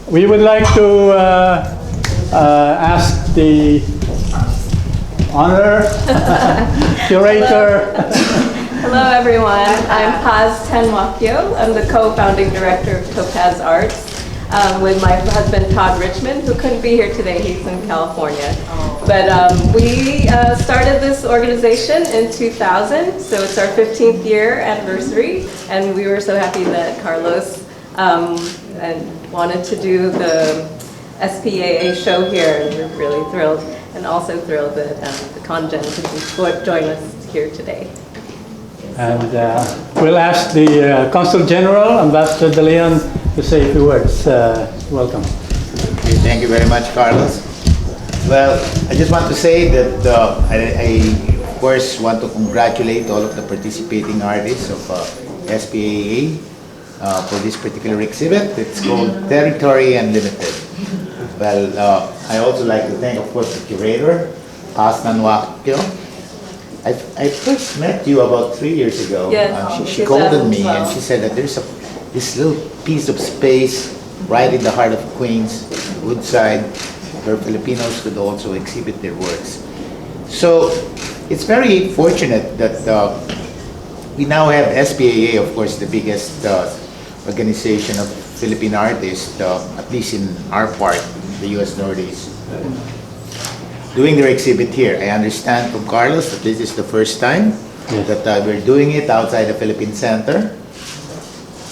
We would like to ask the honor curator. Hello everyone, I'm Paz Tenwakyo. I'm the co-founding director of TOPAZ Arts with my husband Todd Richmond, who couldn't be here today, he's in California. But we started this organization in 2000, so it's our 15th year anniversary, and we were so happy that Carlos and wanted to do the SPAA show here, and we're really thrilled, and also thrilled that the Congen could join us here today. And we'll ask the Consul General, Ambassador De Leon, to say a few words. Welcome. Okay, thank you very much, Carlos. Well, I just want to say that I of course, want to congratulate all of the participating artists of SPAA for this particular exhibit. It's called Territory Unlimited. Well, I also like to thank, of course, the curator, Paz Tenwakyo. I first met you about 3 years ago. Yes, She called on me and she said that there's this little piece of space right in the heart of Queens, Woodside, where Filipinos could also exhibit their works. So it's very fortunate that we now have SPAA, of course, the biggest organization of Philippine artists, at least in our part, the U.S. Northeast, doing their exhibit here. I understand from Carlos that this is the first time that we're doing it outside the Philippine Center.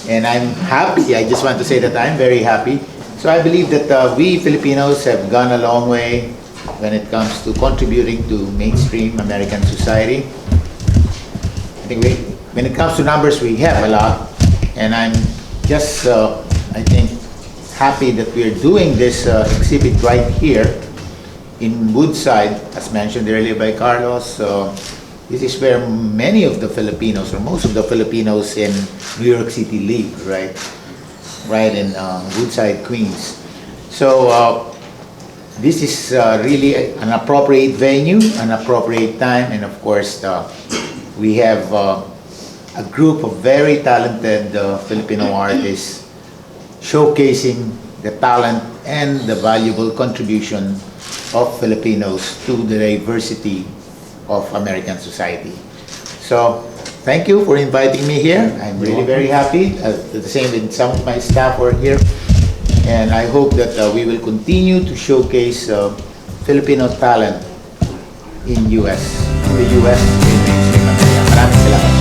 And I'm happy. I just want to say that I'm very happy. So I believe that we Filipinos have gone a long way when it comes to contributing to mainstream American society. I think when it comes to numbers, we have a lot. And I'm just, I think, happy that we're doing this exhibit right here in Woodside, as mentioned earlier by Carlos. This is where many of the Filipinos, or most of the Filipinos in New York City live, right in Woodside, Queens. So this is really an appropriate venue, an appropriate time, and of course we have a group of very talented Filipino artists showcasing the talent and the valuable contribution of Filipinos to the diversity of American society. So, thank you for inviting me here. I'm really very happy. The same with some of my staff who are here. And I hope that we will continue to showcase Filipino talent in the U.S. in mainstream America. Maraming salamat.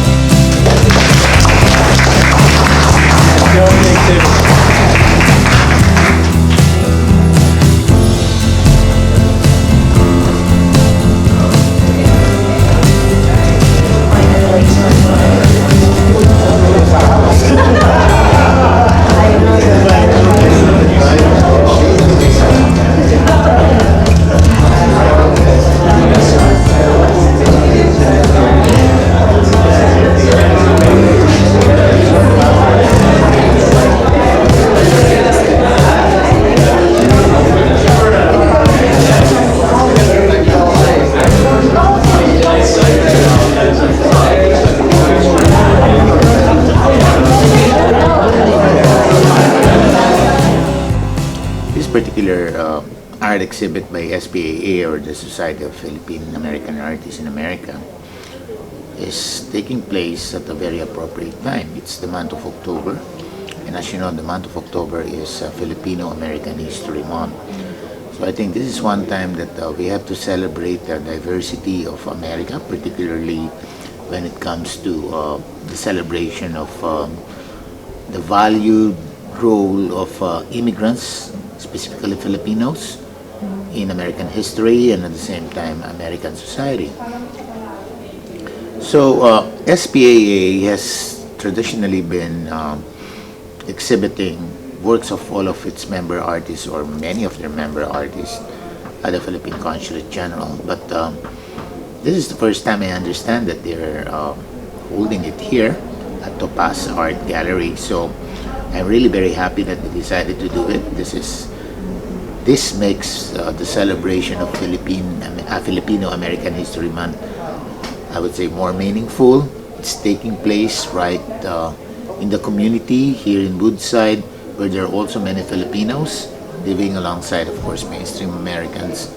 Art exhibit by SPAA, or the Society of Philippine-American Artists in America, is taking place at a very appropriate time. It's the month of October, and as you know, the month of October is Filipino-American History Month. So I think this is one time that we have to celebrate the diversity of America, particularly when it comes to the celebration of the valued role of immigrants, specifically Filipinos, in American history and at the same time American society. So SPAA has traditionally been exhibiting works of all of its member artists, or many of their member artists, at the Philippine Consulate General. But this is the first time I understand that they're holding it here at TOPAZ Art Gallery. So I'm really very happy that they decided to do it. This makes the celebration of Filipino-American History Month, I would say, more meaningful. It's taking place right in the community here in Woodside, where there are also many Filipinos living alongside, of course, mainstream Americans.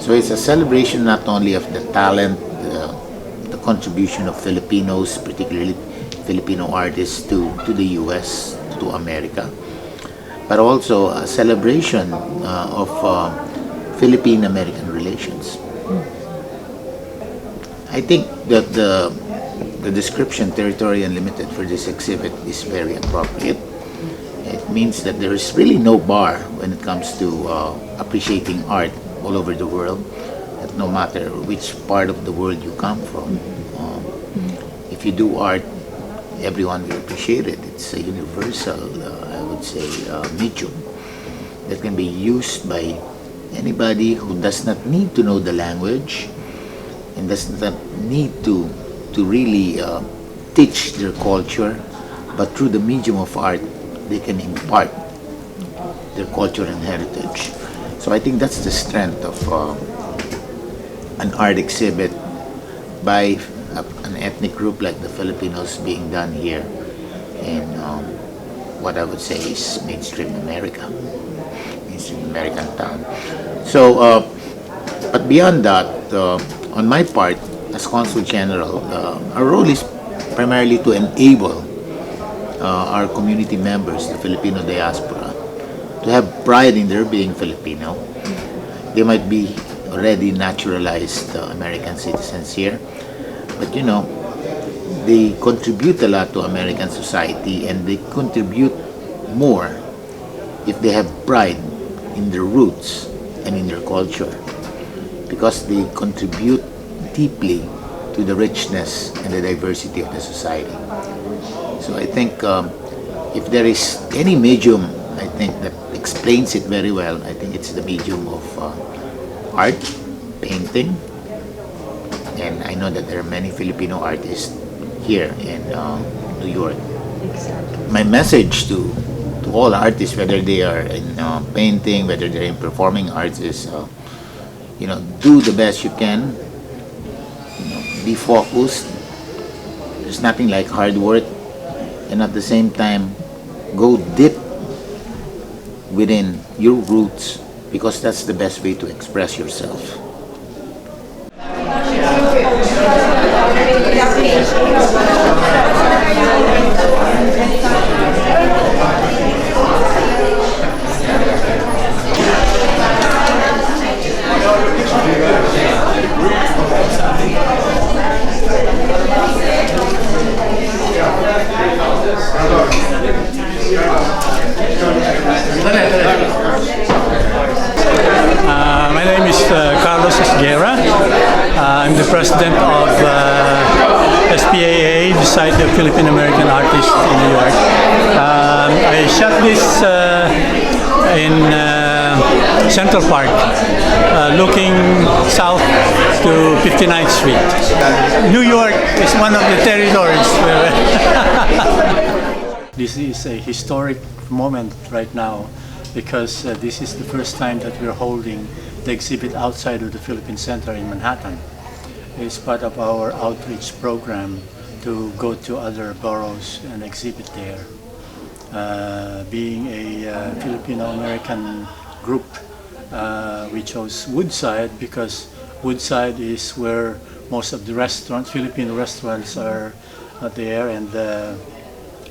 So it's a celebration not only of the talent, the contribution of Filipinos, particularly Filipino artists to the US, to America, but also a celebration of Philippine-American relations. I think that the description territory unlimited for this exhibit is very appropriate. It means that there is really no bar when it comes to appreciating art all over the world, that no matter which part of the world you come from. If you do art, everyone will appreciate it. It's a universal, I would say, medium that can be used by anybody who does not need to know the language and does not need to really teach their culture, but through the medium of art, they can impart their culture and heritage. So I think that's the strength of an art exhibit by an ethnic group like the Filipinos being done here in what I would say is mainstream America, mainstream American town. So, but beyond that, on my part, as Consul General, our role is primarily to enable our community members, the Filipino diaspora, to have pride in their being Filipino. They might be already naturalized American citizens here, but you know, they contribute a lot to American society, and they contribute more if they have pride in their roots and in their culture, because they contribute deeply to the richness and the diversity of the society. So I think if there is any medium, I think that explains it very well, I think it's the medium of art, painting, and I know that there are many Filipino artists here in New York. My message to all artists, whether they are in painting, whether they're in performing arts, is you know, do the best you can. You know, be focused. There's nothing like hard work, and at the same time, go deep within your roots, because that's the best way to express yourself. My name is I'm the president of SPAA, the Society of Philippine-American Artists in New York. I shot this in Central Park, looking south to 59th Street. New York is one of the territories where this is a historic moment right now, because this is the first time that we're holding the exhibit outside of the Philippine Center in Manhattan. It's part of our outreach program to go to other boroughs and exhibit there. Being a Filipino-American group, we chose Woodside because Woodside is where most of the restaurants, Filipino restaurants, are there, and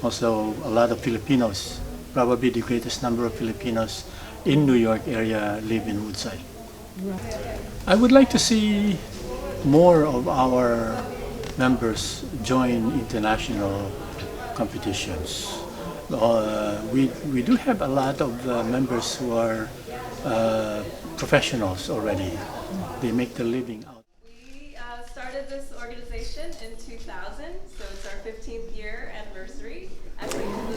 also a lot of Filipinos, probably the greatest number of Filipinos in New York area live in Woodside. I would like to see more of our members join international competitions. We do have a lot of members who are professionals already. They make their living out. We started this organization in 2000, so it's our 15th year anniversary.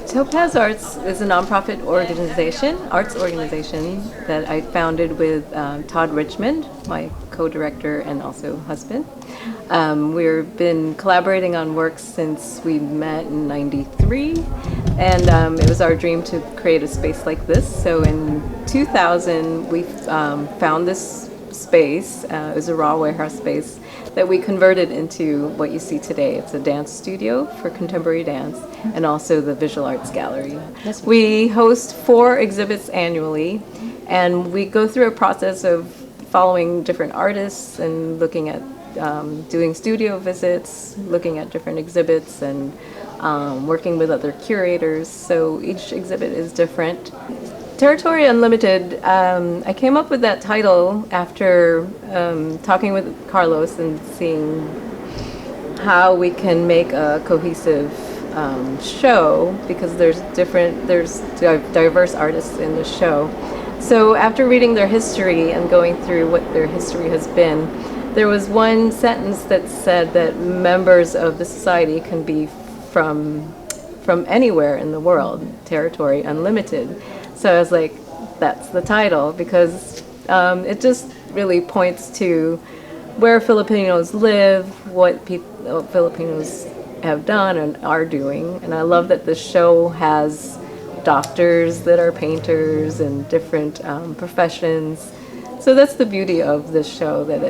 TOPAZ ARTS is a nonprofit organization, arts organization, that I founded with Todd Richmond, my co-director and also husband. We've been collaborating on works since we met in '93, and it was our dream to create a space like this. So in 2000, we found this space. It was a raw warehouse space that we converted into what you see today. It's a dance studio for contemporary dance and also the visual arts gallery. We host 4 exhibits annually, and we go through a process of following different artists and looking at doing studio visits, looking at different exhibits, and working with other curators. So each exhibit is different. Territory Unlimited, I came up with that title after talking with Carlos and seeing how we can make a cohesive show, because there's diverse artists in the show. So after reading their history and going through what their history has been, there was one sentence that said that members of the society can be from anywhere in the world, Territory Unlimited. So I was like, that's the title, because it just really points to where Filipinos live, what Filipinos have done and are doing. And I love that the show has doctors that are painters and different professions. So that's the beauty of this show, that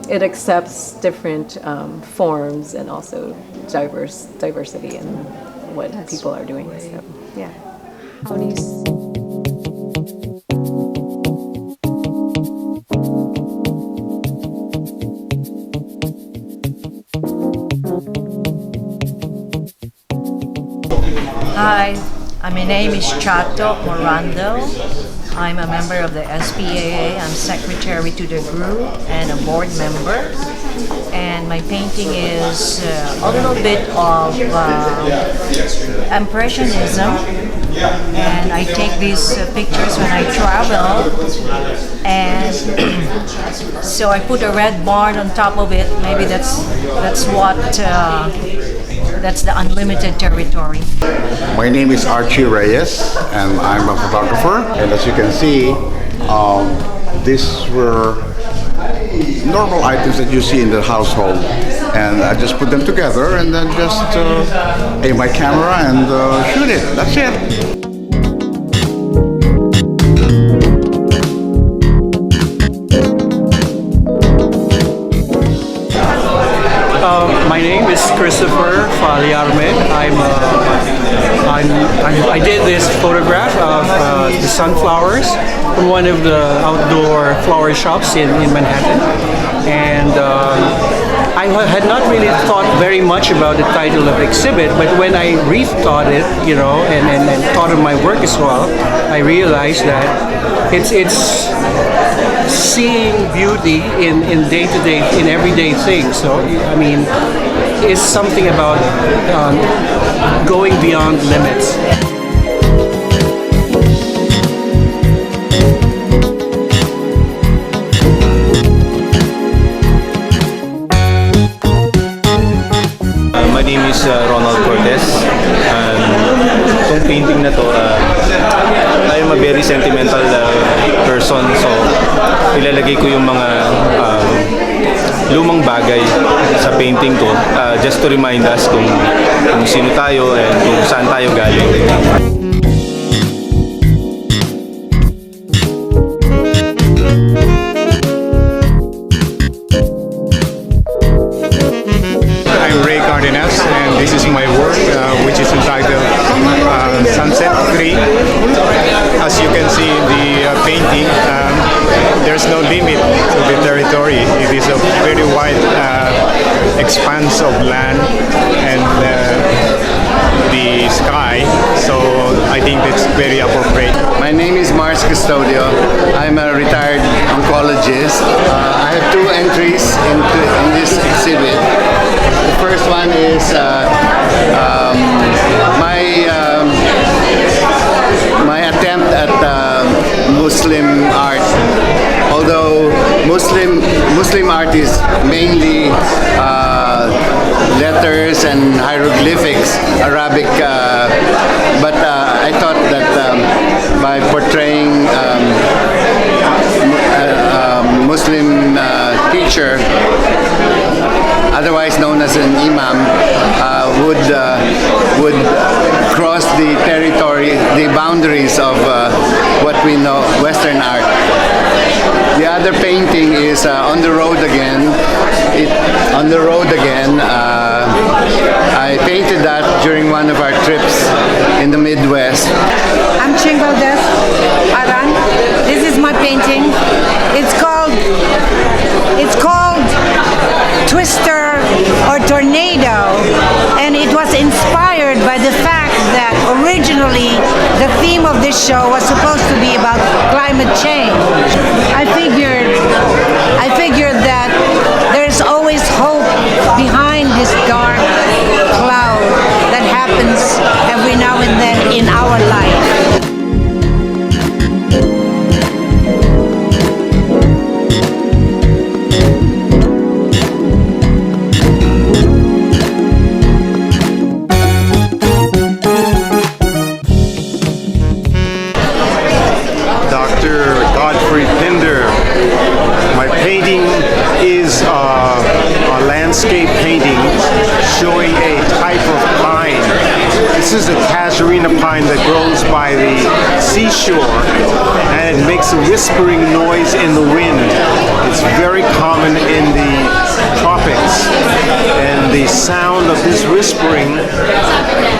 it accepts different forms and also diversity in what people are doing. So, yeah. How do you Hi, my name is Chato Morando. I'm a member of the SPAA. I'm secretary to the group and a board member. And my painting is a little bit of impressionism. And I take these pictures when I travel. And so I put a red barn on top of it. Maybe that's the unlimited territory. My name is Archie Reyes, and I'm a photographer. And as you can see, these were normal items that you see in the household. And I just put them together and then just aim my camera and shoot it. That's it. My name is Christopher Faliarme. I did this photograph of the sunflowers from one of the outdoor flower shops in Manhattan, and I had not really thought very much about the title of exhibit, but when I rethought it, and thought of my work as well, I realized that it's seeing beauty in day-to-day, in everyday things. So, I mean, it's something about going beyond limits. My name is Ronald Cortez. Itong painting na to, I'm a very sentimental person, so ilalagay ko yung mga lumang bagay sa painting ko, just to remind us kung sino tayo and kung saan tayo galing. And this is my work, which is entitled Sunset 3. As you can see in the painting, there's no limit to the territory. It is a very wide expanse of land and the sky, so I think that's very appropriate. My name is Mars Custodio. I'm a retired oncologist. I have 2 entries in this exhibit. The first one is my attempt at Muslim art. Although Muslim art is mainly letters and hieroglyphics, Arabic, but I thought that by portraying Muslim teacher, otherwise known as an imam, would cross the territory, the boundaries of what we know Western art. The other painting is On the Road Again. On the Road Again. I painted that during one of our trips in the Midwest. I'm Chingaldes Aran. This is my painting. It's called Twister or Tornado, and it was inspired by the fact that originally the theme of this show was supposed to be about climate change. I figured that there's always hope behind this dark cloud that happens every now and then in our life. My painting is a landscape painting showing a type of pine. This is a casuarina pine that grows by the seashore, and it makes a whispering noise in the wind. It's very common in the tropics, and the sound of this whispering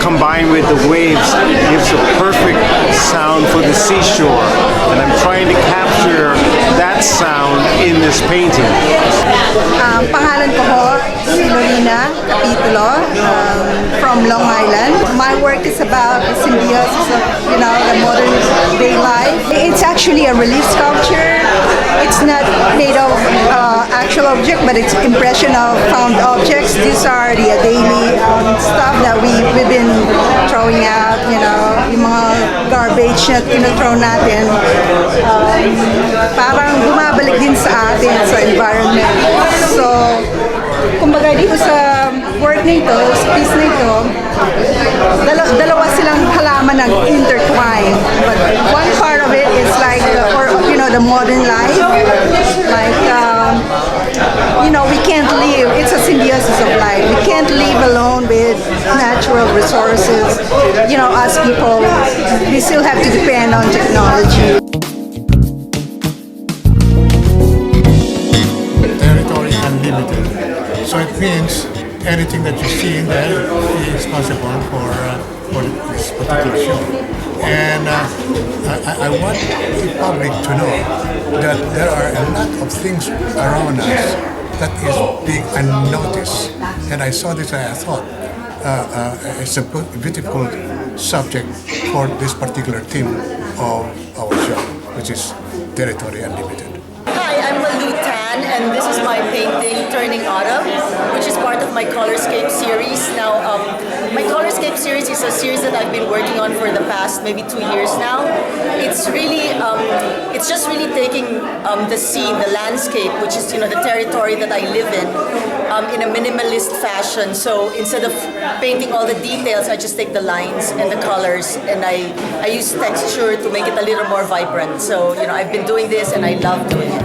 combined with the waves gives a perfect sound for the seashore, and I'm trying to capture that sound in this painting. Pangalan ko ho, si Lorena Capitulo, from Long Island. My work is about the symbiosis of, the modern day life. It's actually a relief sculpture. It's not made of actual object, but it's impression of found objects. These are the daily stuff that we've been throwing out, yung mga garbage na throw natin. Parang bumabalik din sa atin, sa environment. So, kumbaga dito sa work nito, sa piece nito, dalawa silang halaman ng intertwined. But one part of it is like, the modern life. Like, we can't live, it's a symbiosis of life. We can't live alone with natural resources. Us people, we still have to depend on technology. Territory unlimited. So it means anything that you see in there is possible for this particular show. And I want the public to know that there are a lot of things around us that is being unnoticed. And I saw this and I thought it's a beautiful subject for this particular theme of our show, which is Territory Unlimited. Hi, I'm Malu Tan, and this is my painting, Turning Autumn, which is part of my Colorscape series. Now, my Colorscape series is a series that I've been working on for the past maybe 2 years now. It's really, it's just really taking the scene, the landscape, which is the territory that I live in a minimalist fashion. So instead of painting all the details, I just take the lines and the colors, and I use texture to make it a little more vibrant. So I've been doing this, and I love doing it.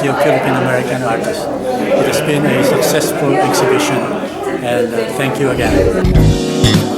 Society of Philippine-American Artists. It has been a successful exhibition, and thank you again.